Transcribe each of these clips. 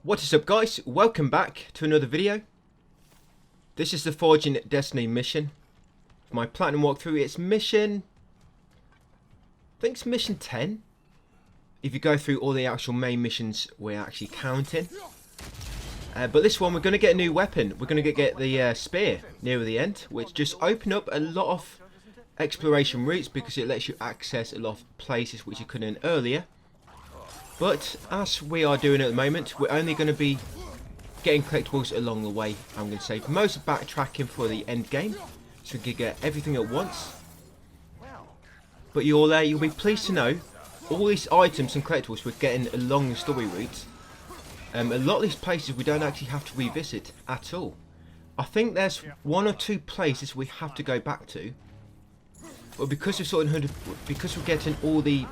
What is up, guys? Welcome back to another video. This is the Forging Destiny mission. My Platinum walkthrough, it's mission... I think it's mission 10. If you go through all the actual main missions we're actually counting. But this one we're going to get a new weapon. We're going to get the spear near the end, which just open up a lot of exploration routes because it lets you access a lot of places which you couldn't earlier. But as we are doing at the moment, we're only going to be getting collectibles along the way. I'm going to save most of backtracking for the end game, so we can get everything at once. But you'll be pleased to know, all these items and collectibles we're getting along the story route. A lot of these places we don't actually have to revisit at all. I think there's one or two places we have to go back to. But because we're getting all the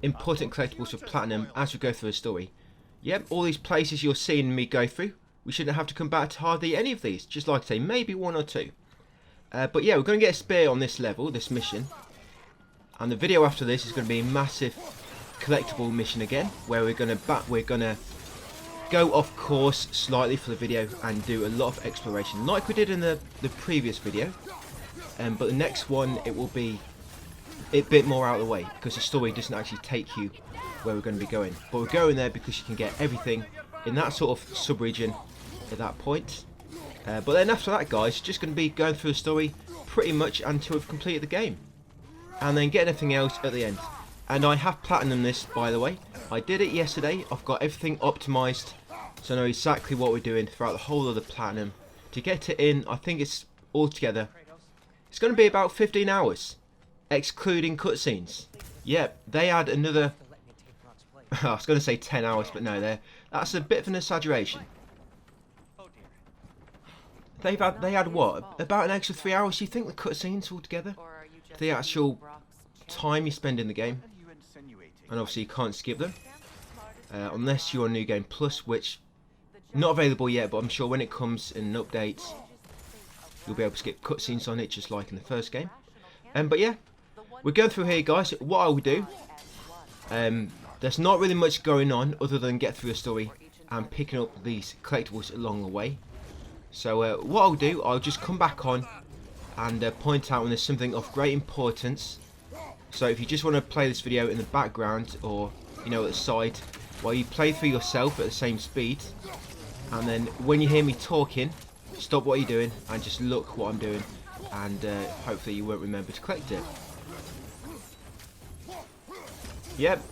important collectibles for Platinum as we go through the story. Yep, all these places you're seeing me go through, we shouldn't have to come back to hardly any of these. Just like I say, maybe one or two. But yeah, we're going to get a spear on this level, this mission. And the video after this is going to be a massive collectible mission again, where we're going to go off course slightly for the video and do a lot of exploration, like we did in the previous video. But the next one, it will be a bit more out of the way because the story doesn't actually take you where we're going to be going, but we're going there because you can get everything in that sort of sub-region at that point. But then after that, guys, just going to be going through the story pretty much until we've completed the game, and then get anything else at the end. And I have platinum this, by the way. I did it yesterday. I've got everything optimized, so I know exactly what we're doing throughout the whole of the platinum. To get it in, I think it's altogether, it's going to be about 15 hours. Excluding cutscenes. Yep, they had another... I was going to say 10 hours, but no, that's a bit of an exaggeration. They had what? About an extra 3 hours, do you think, the cutscenes altogether? The actual time you spend in the game. And obviously you can't skip them. Unless you're on New Game Plus, which... not available yet, but I'm sure when it comes in an update, you'll be able to skip cutscenes on it, just like in the first game. But yeah. We're going through here, guys. What I will do, there's not really much going on other than get through the story and picking up these collectibles along the way. So what I'll do, I'll just come back on and point out when there's something of great importance. So if you just want to play this video in the background or, you know, at the side, while you play through yourself at the same speed, and then when you hear me talking, stop what you're doing and just look what I'm doing, and hopefully you won't remember to collect it. Yep,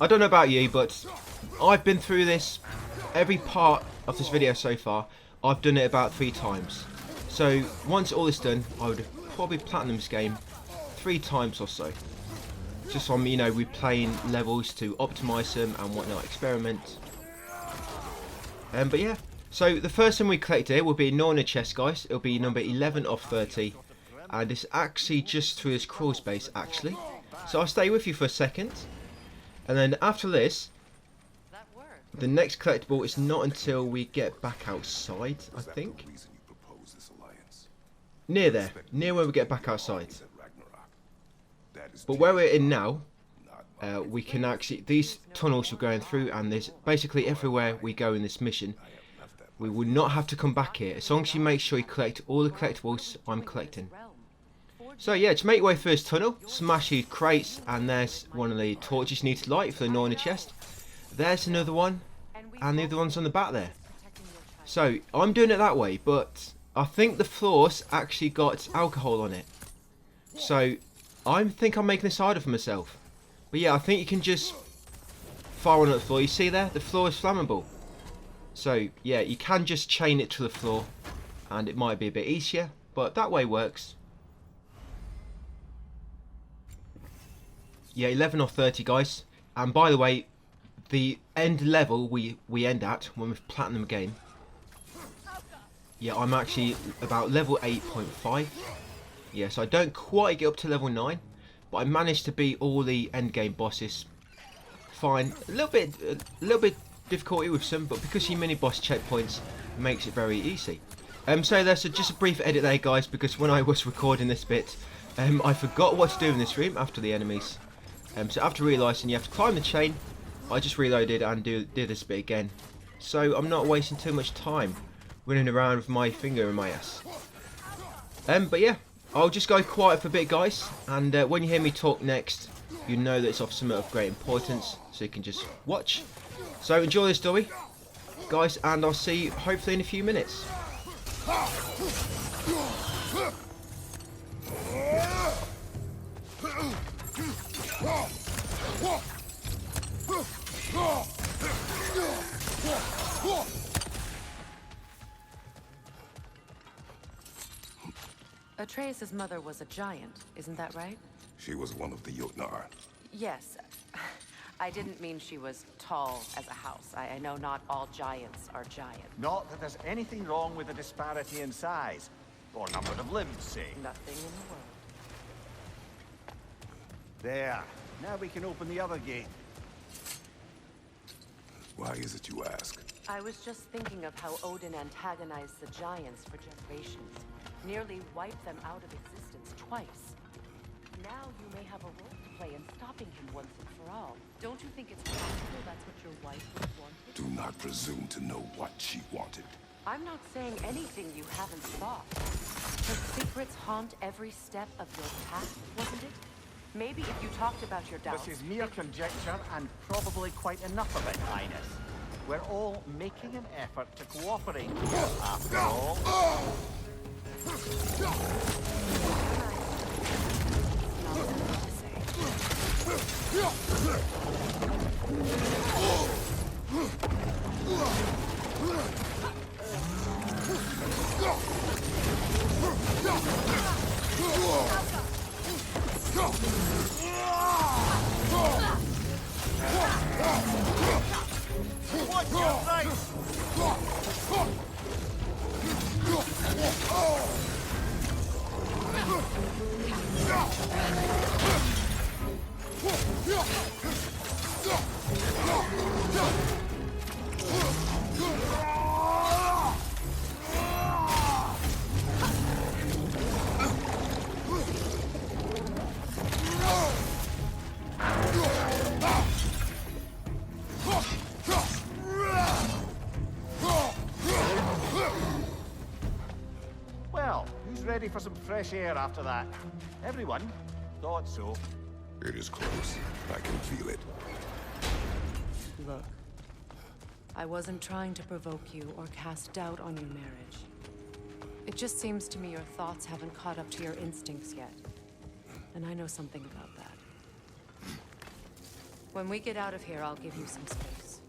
I don't know about you, but I've been through this, every part of this video so far, I've done it about 3 times. So once all is done, I would probably platinum this game 3 times or so. Just on, you know, replaying levels to optimise them and whatnot, experiment. But yeah, so the first thing we collect here will be an Norna chest, guys. It'll be number 11 of 30. And it's actually just through this crawl space, actually. So I'll stay with you for a second. And then after this, the next collectible is not until we get back outside, I think. Near there. Near where we get back outside. But where we're in now, we can actually... these tunnels we're going through, and there's basically everywhere we go in this mission, we will not have to come back here. As long as you make sure you collect all the collectibles I'm collecting. So yeah, to make your way through this tunnel, smash these crates, and there's one of the torches you need to light for the Norna chest. There's another one, and the other one's on the back there. So I'm doing it that way, but I think the floor's actually got alcohol on it. So I think I'm making this harder for myself. But yeah, I think you can just fire one at the floor. You see there? The floor is flammable. So yeah, you can just chain it to the floor, and it might be a bit easier, but that way works. Yeah, 11 or 30, guys. And by the way, the end level we end at when we've platinum again. Yeah, I'm actually about level 8.5. Yeah, so I don't quite get up to level 9, but I managed to beat all the end game bosses. Fine, a little bit difficulty with some, but because you mini boss checkpoints, it makes it very easy. So there's just a brief edit there, guys, because when I was recording this bit, I forgot what to do in this room after the enemies. So after realising you have to climb the chain, I just reloaded and did this bit again. so I'm not wasting too much time running around with my finger in my ass. But yeah, I'll just go quiet for a bit, guys, and when you hear me talk next, you know that it's of something of great importance, so you can just watch. So enjoy the story, guys, and I'll see you hopefully in a few minutes. Atreus' mother was a giant, isn't that right? She was one of the Jotnar. Yes. I didn't mean she was tall as a house. I know not all giants are giant. Not that there's anything wrong with the disparity in size, or number of limbs, say. Nothing in the world. There. Now we can open the other gate. Why is it you ask? I was just thinking of how Odin antagonized the giants for generations. Nearly wiped them out of existence twice. Now you may have a role to play in stopping him once and for all. Don't you think it's possible that's what your wife would have wanted? Do not presume to know what she wanted. I'm not saying anything you haven't thought. Her secrets haunt every step of your path, wasn't it? Maybe if you talked about your doubts... This is mere conjecture, and probably quite enough of it, Highness. We're all making an effort to cooperate here, after all. Watch your right! Well, who's ready for some fresh air after that? Everyone? Thought so. It is close. I can feel it. Look, I wasn't trying to provoke you or cast doubt on your marriage. It just seems to me your thoughts haven't caught up to your instincts yet. And I know something about that. When we get out of here, I'll give you some space.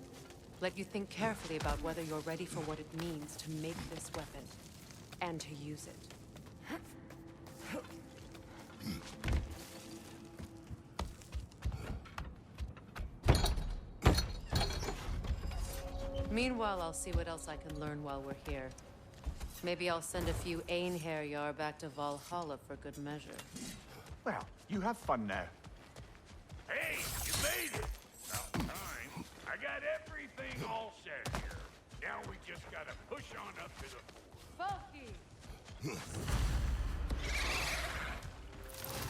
Let you think carefully about whether you're ready for what it means to make this weapon, and to use it. Meanwhile, I'll see what else I can learn while we're here. Maybe I'll send a few Einherjar back to Valhalla for good measure. Well, you have fun now. Hey, you made it! About time. I got everything all set here. Now we just gotta push on up to the fort.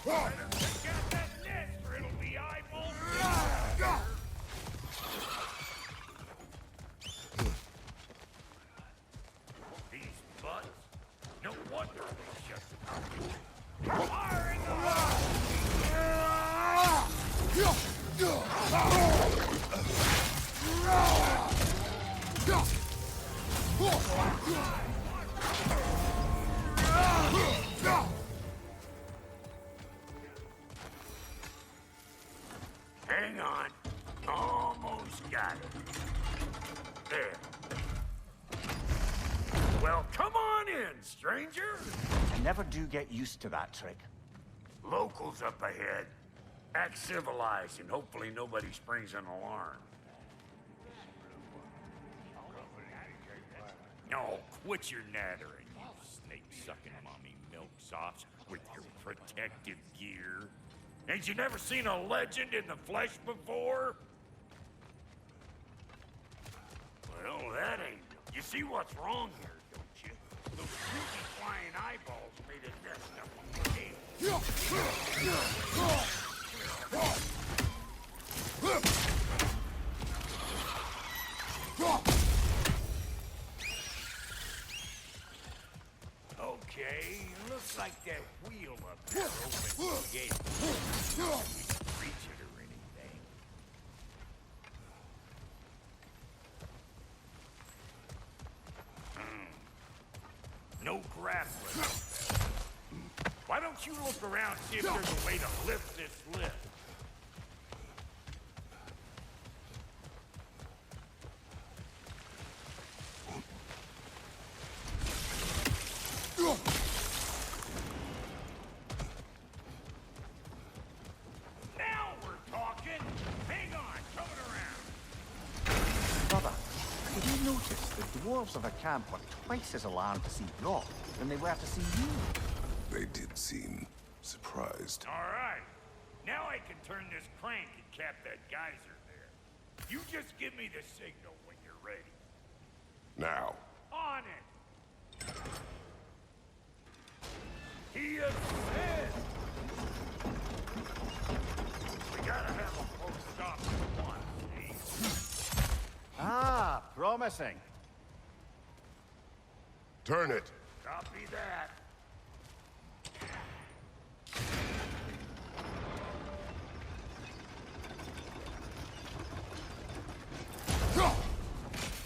Better check out that nest or it'll be eyeballs. These butts. No wonder they shut the door. Fire in the Hang on. Almost got it. There. Well, come on in, stranger. I never do get used to that trick. Locals up ahead. Act civilized and hopefully nobody springs an alarm. No, quit your nattering, you snake-sucking mommy milksops with your protective gear. Ain't you never seen a legend in the flesh before? Well, that ain't... You see what's wrong here, don't you? Those creepy flying eyeballs made a nest up on the tail. like that wheel up there opens the gate. We can reach it or anything. No grappling. Why don't you look around, see if there's a way to lift this lift? Now we're talking. Hang on, coming around. Brother, did you notice the dwarves of the camp were twice as alarmed to see Brock than they were to see you? They did seem surprised. All right. Now I can turn this crank and cap that geyser there. You just give me the signal when you're ready. Now, On it. He has said. We gotta have a full stop at once, see? Ah, promising. turn it. Copy that.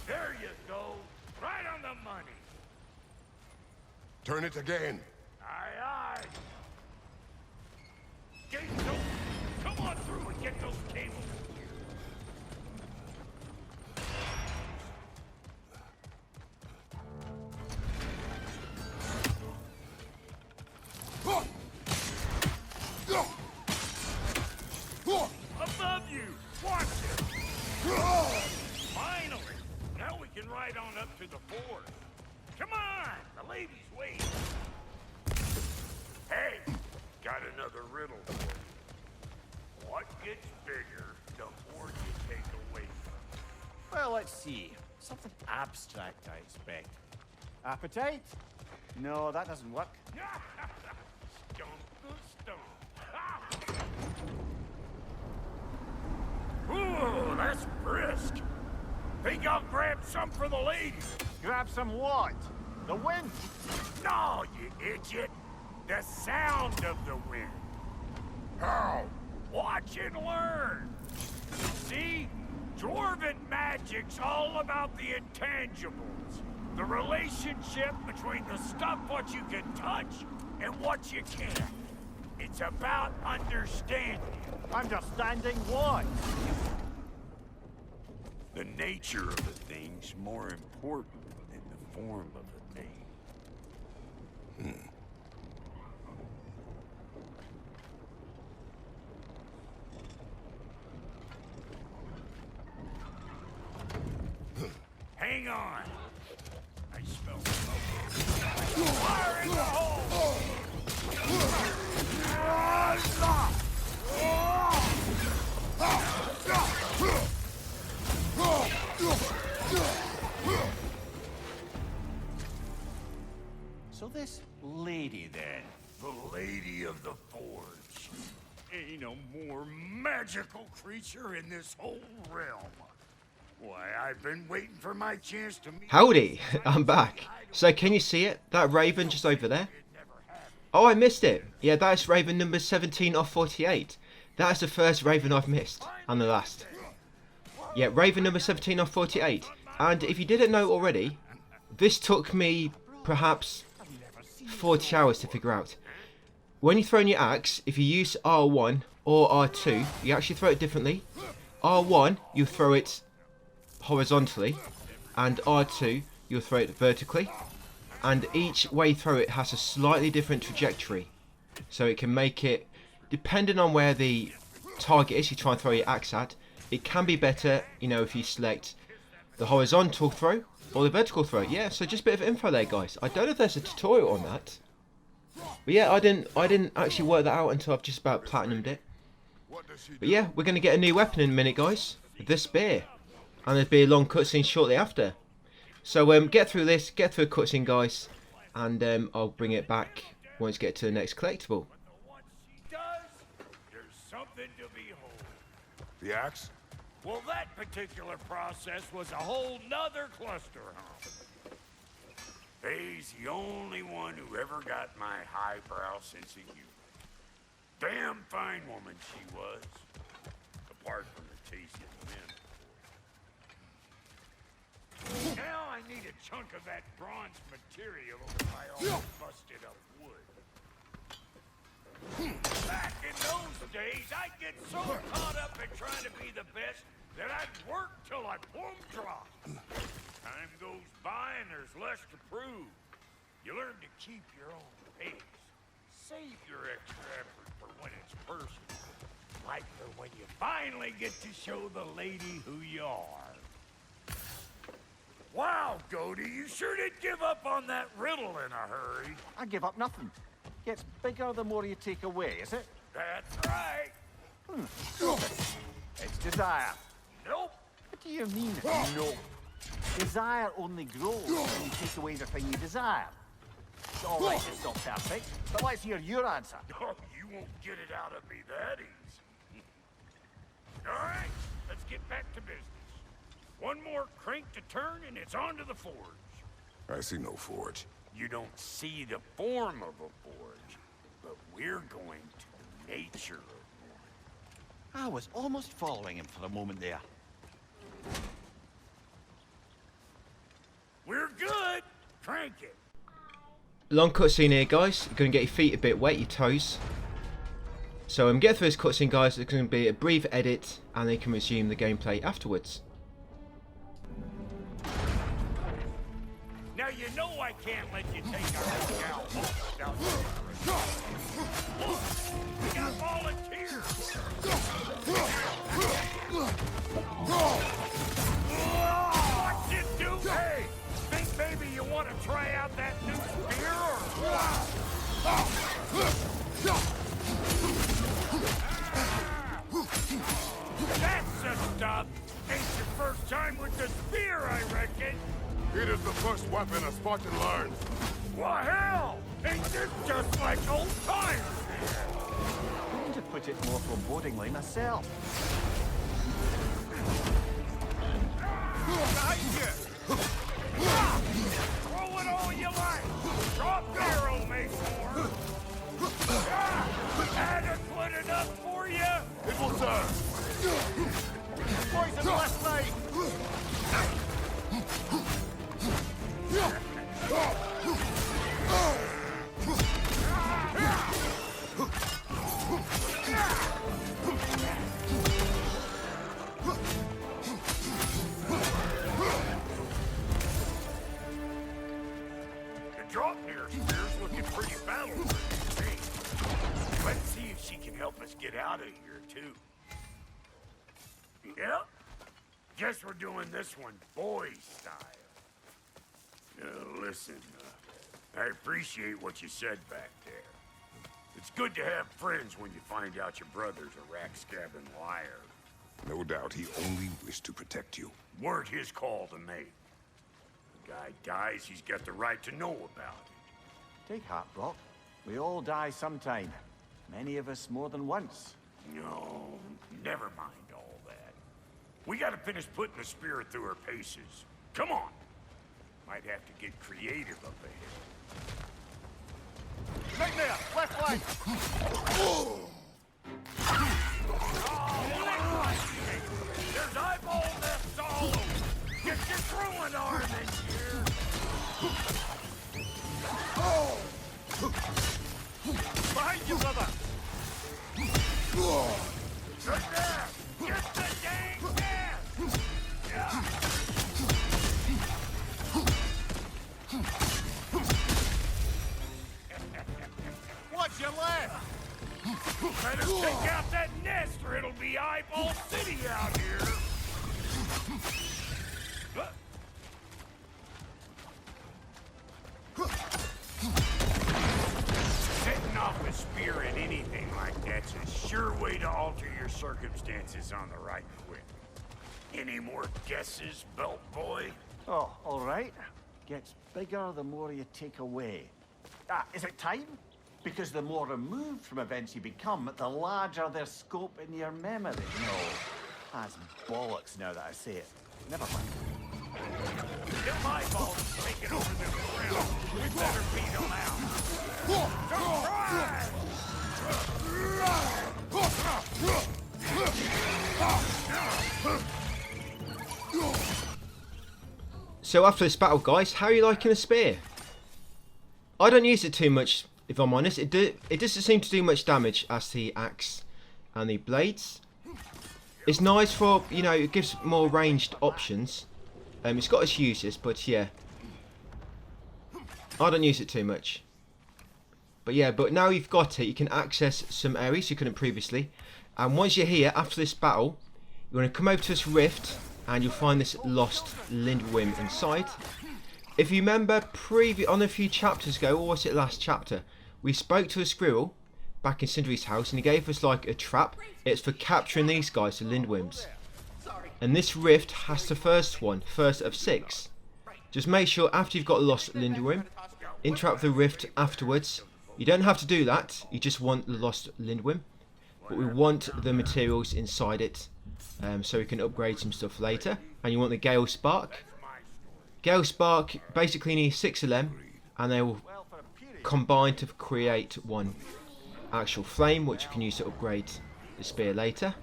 There you go. Right on the money. Turn it again. Aye, aye. Gates open. Come on through and get those cables. Above you. Watch it. Finally. Now we can ride on up to the fort. Come on. The lady's waiting. Hey, got another riddle for you. What gets bigger, the more you take away from Well, let's see. Something abstract, I expect. Appetite? No, that doesn't work. it. Stomp the stomp. Ooh, that's brisk. Think I'll grab some for the lady? Grab some what? The wind? No, you idiot. The sound of the wind. How? Watch and learn. See? Dwarven magic's all about the intangibles. The relationship between the stuff what you can touch and what you can't. It's about understanding. Understanding what? The nature of a thing's more important than the form of a thing. Hang on. I smell smoke. Fire in the hole! So this lady then? The Lady of the Forge. Ain't a more magical creature in this whole realm. Why, I've been waiting for my chance to meet... Howdy, I'm back. So can you see it? That raven just over there? Oh, I missed it. Yeah, that's raven number 17 of 48. That's the first raven I've missed. And the last. Yeah, raven number 17 of 48. And if you didn't know already, this took me perhaps 40 hours to figure out. When you throw in your axe, if you use R1 or R2, you actually throw it differently. R1, you throw it horizontally, and R2, you'll throw it vertically. And each way you throw it has a slightly different trajectory. So it can make it, depending on where the target is you try and throw your axe at, it can be better, you know, if you select the horizontal throw or the vertical throw. Yeah, so just a bit of info there, guys. I don't know if there's a tutorial on that. But yeah, I didn't actually work that out until I've just about platinumed it. But yeah, we're going to get a new weapon in a minute, guys. The spear. And there'll be a long cutscene shortly after. So get through this, get through a cutscene, guys. And I'll bring it back once we get to the next collectible. But once she does, there's something to behold. The axe? Well, that particular process was a whole nother cluster, huh? Faye's the only one who ever got my highbrow sense of humor. Damn fine woman she was. Apart from the taste of men, of course. Now I need a chunk of that bronze material over my own busted up wood. Back in those days, I'd get so caught up in trying to be the best that I'd work till I plumb drop. Time goes by and there's less to prove. You learn to keep your own pace. Save your extra effort for when it's personal. Like for when you finally get to show the lady who you are. Wow, Goldie, you sure did give up on that riddle in a hurry. I give up nothing. Gets bigger the more you take away, is it? That's right. It's desire. Nope. What do you mean, no? Desire only grows when you take away the thing you desire. All right, it's not perfect, but let's hear your answer. Oh, you won't get it out of me that easy. All right, let's get back to business. One more crank to turn and it's on to the forge. I see no forge. You don't see the form of a forge, but we're going to the nature of one. I was almost following him for a moment there. We're good. Crank it. Long cutscene here, guys. You're going to get your feet a bit wet, your toes. So get through this cutscene, guys. It's going to be a brief edit, and they can resume the gameplay afterwards. Now you know I can't let you take our gal without Look, we got volunteers. What's it do? Hey, think maybe you want to try out that new spear or That's the stuff. Ain't your first time with the spear, I reckon. It is the first weapon a Spartan learns. Well, hell! Ain't this just like old times? I need to put it more forebodingly myself. Throw it all you like! Drop barrel, make more! Adequate enough for you? It will serve. Poison last night! The drop near spear's looking pretty battle-ready. Let's see if she can help us get out of here, too. Yep. Guess we're doing this one boy style. Listen, I appreciate what you said back there. It's good to have friends when you find out your brother's a rack-scabbing liar. No doubt he only wished to protect you. Weren't his call to make. The guy dies, he's got the right to know about it. Take heart, Brock. We all die sometime. Many of us more than once. No, never mind all that. We gotta finish putting the spirit through her paces. Come on! Might have to get creative up ahead. Right there! Left flank! There's eyeball nests all over! Get your throwing arm in here! Behind you, brother! Good there! Get the dang gas! Yeah. Watch your left! Better take out that nest or it'll be Eyeball City out here! Setting off a spear in anything like that's a sure way to alter your circumstances on the right quick. Any more guesses, belt boy? Oh, all right. Gets bigger the more you take away. Ah, is it time? Because the more removed from events you become, the larger their scope in your memory. No, that's bollocks now that I say it. Never mind. Get my balls taking over this ground. better beat him out. Surprise! So after this battle, guys, how are you liking the spear? I don't use it too much, if I'm honest. It doesn't seem to do much damage as the axe and the blades. It's nice for, you know, it gives more ranged options. It's got its uses, but yeah, I don't use it too much. But yeah, but now you've got it, you can access some areas you couldn't previously. And once you're here, after this battle, you're going to come over to this rift, and you'll find this lost Lindwyrm inside. If you remember, on a few chapters ago, or was it last chapter, we spoke to a squirrel back in Cindery's house, and he gave us like a trap. It's for capturing these guys, the Lindwyrms. And this rift has the first of 6. Just make sure after you've got a lost Lindwyrm, interrupt the rift afterwards. You don't have to do that, you just want the lost Lindwyrm. But we want the materials inside it, so we can upgrade some stuff later. And you want the Gale Spark. Gale Spark basically needs 6 of them, and they will combine to create one actual flame, which you can use to upgrade the spear later.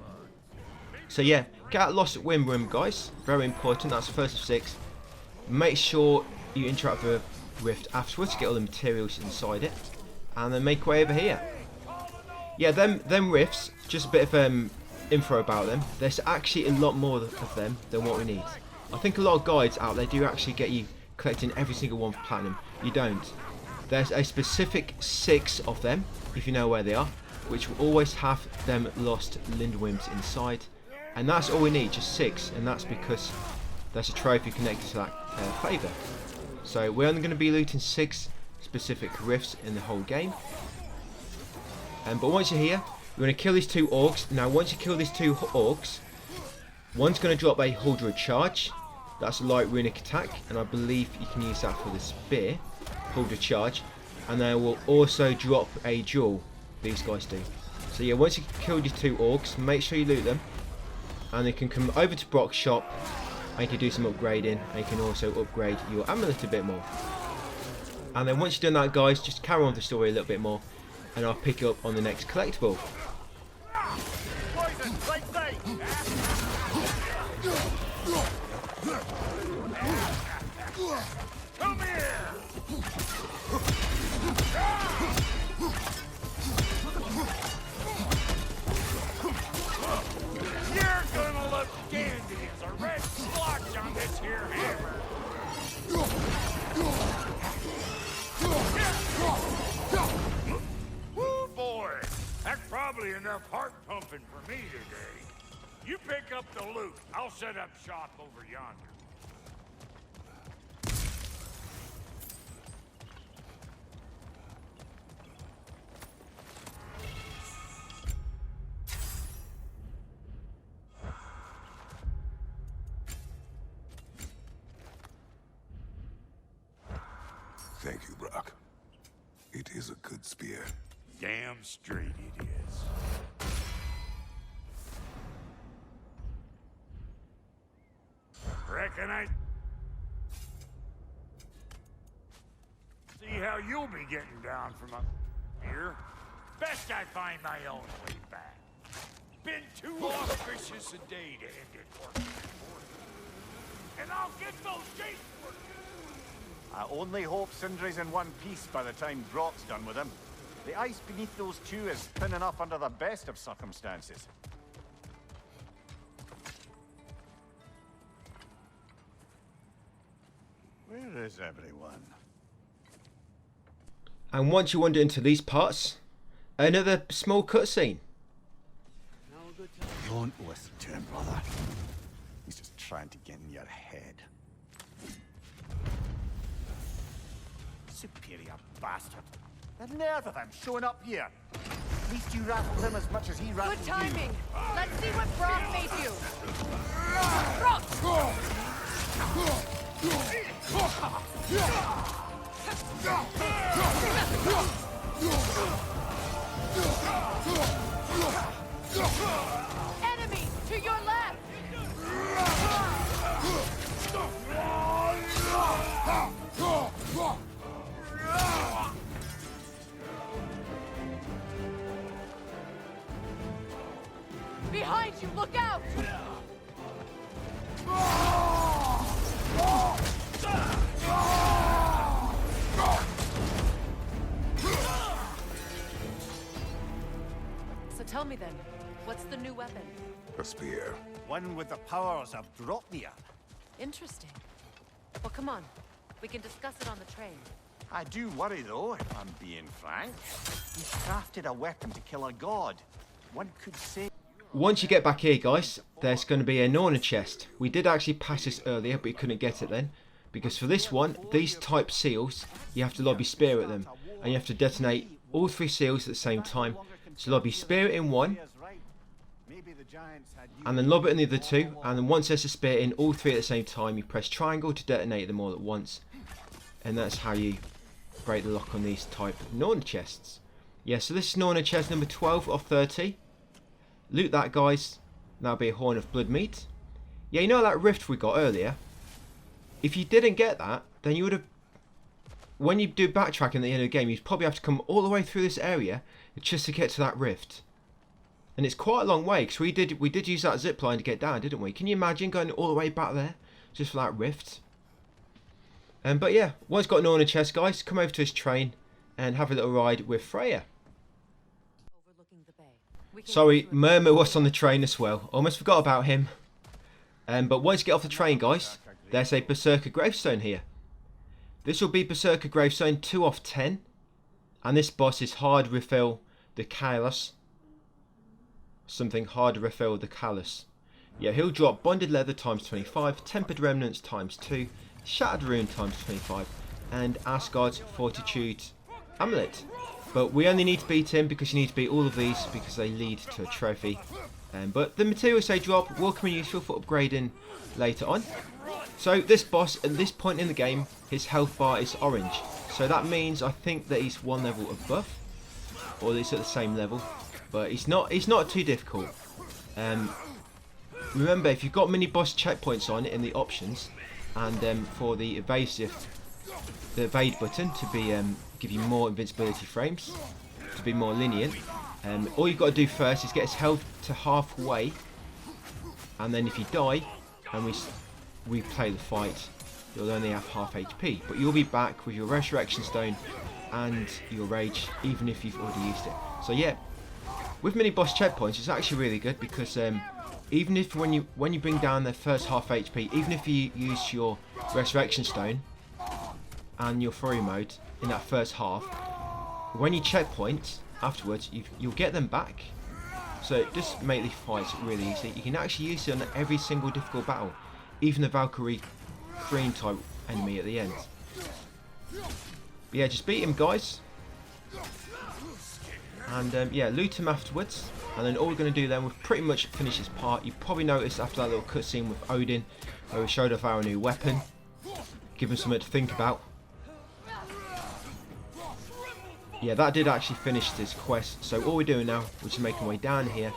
So yeah, get out lost Lindwyrm, guys. Very important. That's the first of 6. Make sure you interrupt the rift afterwards to get all the materials inside it, and then make way over here. Yeah, them rifts. Just a bit of info about them. There's actually a lot more of them than what we need. I think a lot of guides out there do actually get you collecting every single one for platinum. You don't. There's a specific 6 of them, if you know where they are, which will always have them lost Lindwyrms inside. And that's all we need, just 6, and that's because there's a trophy connected to that favour. So we're only going to be looting 6 specific rifts in the whole game. But once you're here, you're going to kill these 2 orcs. Now once you kill these 2 orcs, one's going to drop a Huldra charge. That's a light runic attack, and I believe you can use that for the spear. Huldra charge. And they will also drop a jewel. These guys do. So yeah, once you kill these 2 orcs, make sure you loot them. And they can come over to Brock's shop, and you can do some upgrading, and you can also upgrade your amulet a bit more. And then once you've done that, guys, just carry on with the story a little bit more, and I'll pick you up on the next collectible. Poison, right side. Come here. You're gonna look dandy as a red splotch on this here hammer. Woo, boy! That's probably enough heart pumping for me today. You pick up the loot. I'll set up shop over yonder. Thank you, Brock. It is a good spear. Damn straight it is. Reckon I see how you'll be getting down from up here. Best I find my own way back. Been too auspicious a day to end it working. And I'll get those gates working. I only hope Sindri's in one piece by the time Brock's done with him. The ice beneath those 2 is thin enough under the best of circumstances. Where is everyone? And once you wander into these parts, another small cutscene. Don't listen to him, brother. He's just trying to get in your head. Superior bastard. The nerve of him showing up here. At least you rattled him as much as he rattled Good you. timing. Let's see what Brock made you. Brock! Enemy to your left. me then, what's the new weapon? A spear. One with the powers of Dropnir. Interesting. Well, come on. We can discuss it on the train. I do worry, though, if I'm being frank. He's crafted a weapon to kill a god. One could say... Once you get back here, guys, there's going to be a Norna chest. We did actually pass this earlier, but we couldn't get it then. Because for this one, these type seals, you have to lobby spear at them. And you have to detonate all 3 seals at the same time. So lobby spear in one, and then lob it in the other 2. And then once there's a spear in all 3 at the same time, you press triangle to detonate them all at once. And that's how you break the lock on these type Norna chests. Yeah, so this is Norna chest number 12 of 30. Loot that, guys. That'll be a Horn of Blood Meat. Yeah, you know that rift we got earlier? If you didn't get that, then you would have... When you do backtracking at the end of the game, you'd probably have to come all the way through this area just to get to that rift. And it's quite a long way, because we did use that zip line to get down, didn't we? Can you imagine going all the way back there just for that rift? But yeah, once got an Norna chest, guys, come over to this train and have a little ride with Freya. Overlooking the bay. Sorry, Murmur was on the train as well. Almost forgot about him. But once you get off the train, guys, there's a Berserker gravestone here. This will be Berserker gravestone 2 of 10. And this boss is hard refill the callus. Something hard refill the callus. Yeah, he'll drop bonded leather times 25, tempered remnants times 2, shattered rune times 25, and Asgard's fortitude amulet. But we only need to beat him because you need to beat all of these because they lead to a trophy. But the materials they drop will come in useful for upgrading later on. So this boss, at this point in the game, his health bar is orange. So that means I think that he's 1 level above, or he's at the same level. But he's not too difficult. Remember, if you've got mini boss checkpoints on in the options, and for the evade button to be give you more invincibility frames, to be more lenient, all you've got to do first is get his health to halfway, and then if you die and we play the fight, you'll only have half HP, but you'll be back with your resurrection stone and your rage, even if you've already used it. So yeah, with mini boss checkpoints, it's actually really good because even if when you bring down their first half HP, even if you use your resurrection stone and your furry mode in that first half, when you checkpoint afterwards, you'll get them back. So it just makes these fights really easy. You can actually use it on every single difficult battle, even the Valkyrie green type enemy at the end. But yeah, just beat him, guys, and yeah, loot him afterwards. And then all we're going to do then, we've pretty much finished this part. You probably noticed after that little cutscene with Odin, where we showed off our new weapon, give him something to think about. Yeah, that did actually finish this quest. So all we're doing now, we're just making our way down here,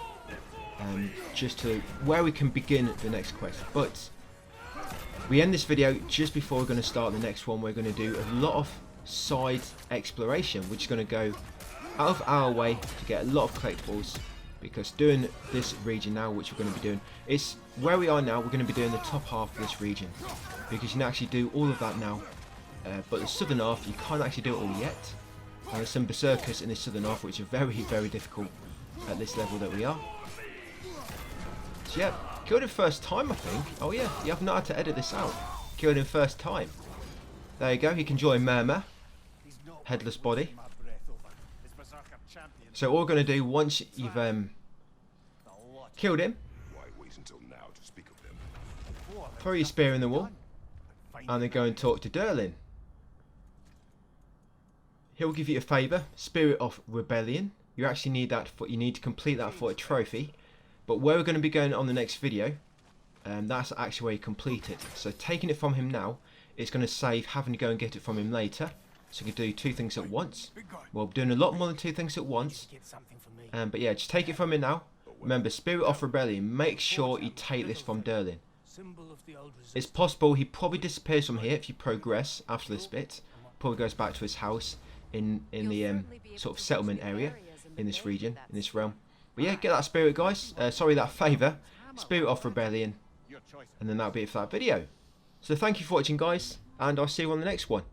just to where we can begin the next quest. But we end this video just before we're going to start the next one. We're going to do a lot of side exploration, which is going to go out of our way to get a lot of collectibles. Because doing this region now, which we're going to be doing, it's where we are now, we're going to be doing the top half of this region. Because you can actually do all of that now. But the southern half, you can't actually do it all yet. And there's some Berserkers in the southern half, which are very, very difficult at this level that we are. So yeah, killed him first time, I think. Oh yeah, you have not had to edit this out. Killed him first time. There you go, he can join Murmur. Headless body. So all we're going to do, once you've killed him, Why wait until now to speak of them? throw your spear in the wall, and then go and talk to Durlin. He'll give you a favour, Spirit of Rebellion. You actually need that you need to complete that for a trophy. But where we're going to be going on the next video, that's actually where you complete it. So taking it from him now, it's going to save having to go and get it from him later. So you can do 2 things at once. Well, we're doing a lot more than 2 things at once. But yeah, just take it from him now. Remember, Spirit of Rebellion, make sure you take this from Durlin. It's possible he probably disappears from here if you progress after this bit. Probably goes back to his house in the sort of settlement area in this region, in this realm. But yeah, get that spirit, guys. Sorry, that favour. Spirit of Rebellion. And then that'll be it for that video. So thank you for watching, guys. And I'll see you on the next one.